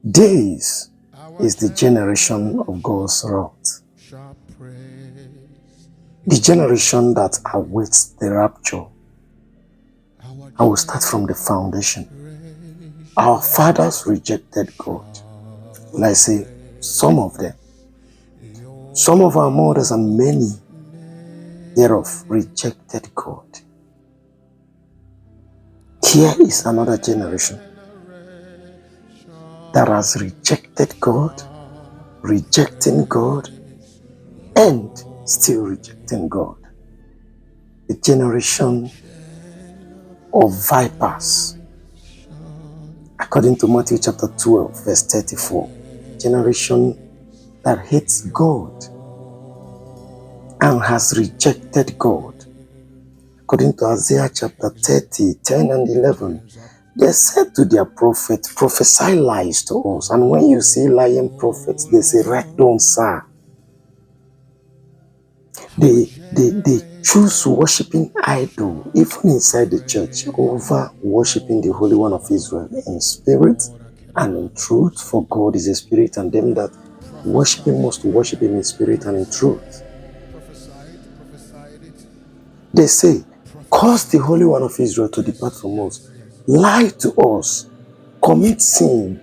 This is the generation of God's wrath, the generation that awaits the rapture. I will start from the foundation. Our fathers rejected God. Will I say some of them? Some of our mothers and many thereof rejected God. Here is another generation that has rejected God, rejecting God, and still rejecting God. The generation of vipers, according to Matthew chapter 12, verse 34. Generation that hates God and has rejected God. According to Isaiah chapter 30, 10 and 11, they said to their prophet, prophesy lies to us. And when you see lying prophets, they say, right on, sir. They choose worshiping idol, even inside the church, over worshiping the Holy One of Israel in spirit and in truth. For God is a spirit, and them that worship him must worship him in spirit and in truth. They say, cause the Holy One of Israel to depart from us, lie to us, commit sin,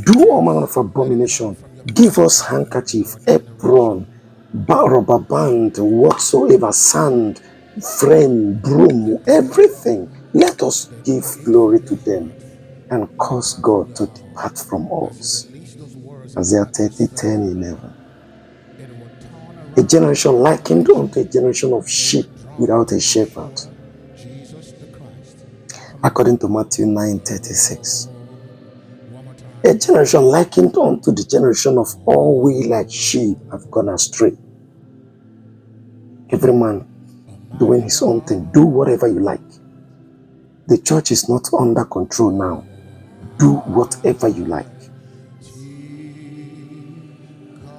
do all manner of abomination, give us handkerchief, apron, rubber band, whatsoever, sand, frame, broom, everything. Let us give glory to them and cause God to depart from us. Isaiah 30, 10, 11. A generation likened unto a generation of sheep without a shepherd. According to Matthew 9, 36. A generation likened unto the generation of all we like sheep have gone astray. Every man doing his own thing. Do whatever you like. The church is not under control now. Do whatever you like.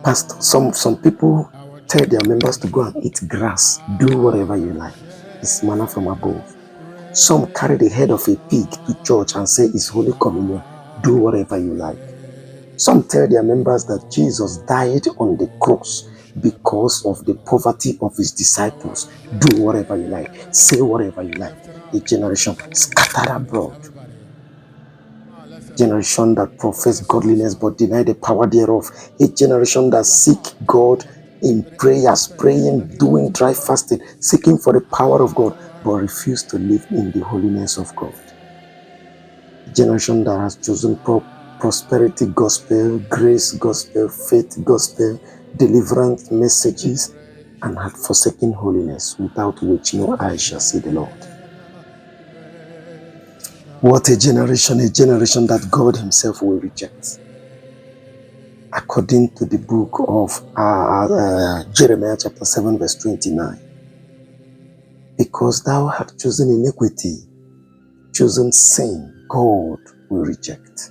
Pastor, some people tell their members to go and eat grass. Do whatever you like. It's manna from above. Some carry the head of a pig to church and say it's Holy Communion. Do whatever you like. Some tell their members that Jesus died on the cross because of the poverty of his disciples. Do whatever you like. Say whatever you like. A generation scattered abroad. Generation that profess godliness but deny the power thereof. A generation that seek God in prayers, praying, doing dry fasting, seeking for the power of God, but refuse to live in the holiness of God. A generation that has chosen prosperity gospel, grace gospel, faith gospel, deliverance messages, and had forsaken holiness, without which no eye shall see the Lord. What a generation that God himself will reject. According to the book of Jeremiah chapter 7 verse 29. Because thou hast chosen iniquity, chosen sin, God will reject.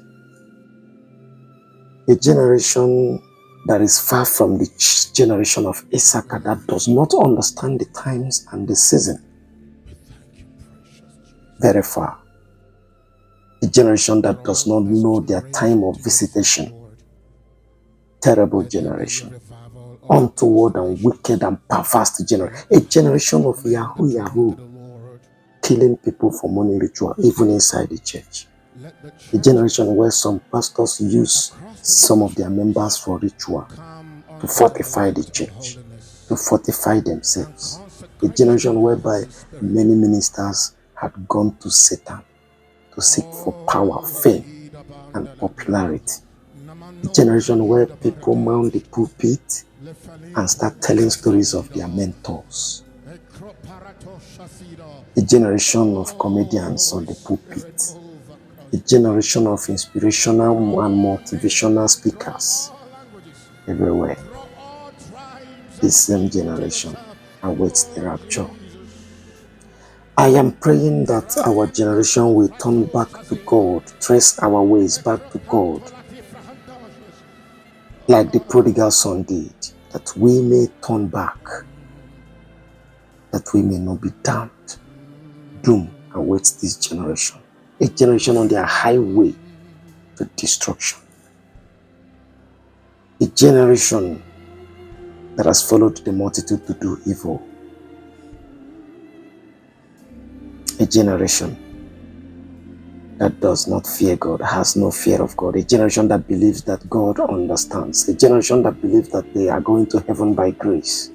A generation that is far from the generation of Issachar, that does not understand the times and the season. Very far. A generation that does not know their time of visitation. Terrible generation. Untoward and wicked and perverse generation. A generation of Yahoo, killing people for money ritual, even inside the church. A generation where some pastors use some of their members for ritual, to fortify the church, to fortify themselves. A generation whereby many ministers had gone to Satan to seek for power, fame, and popularity. A generation where people mount the pulpit and start telling stories of their mentors. A generation of comedians on the pulpit. A generation of inspirational and motivational speakers everywhere. The same generation awaits the rapture. I am praying that our generation will turn back to God, trace our ways back to God, like the prodigal son did, that we may turn back, that we may not be damned. Doom awaits this generation, a generation on their highway to destruction. A generation that has followed the multitude to do evil. A generation that does not fear God, has no fear of God. A generation that believes that God understands. A generation that believes that they are going to heaven by grace.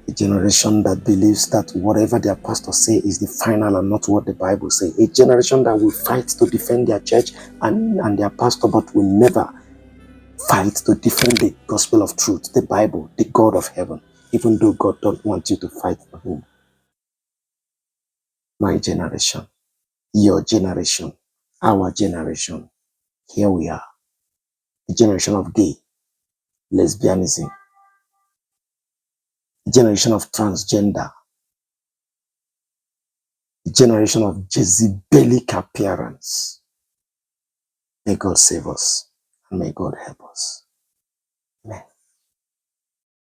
A generation that believes that whatever their pastor say is the final and not what the Bible says. A generation that will fight to defend their church and their pastor, but will never fight to defend the gospel of truth, the Bible, the God of heaven, even though God don't want you to fight for him. My generation, your generation, our generation, here we are. A generation of gay, lesbianism, a generation of transgender, a generation of Jezebelic appearance. May God save us and may God help us. Amen.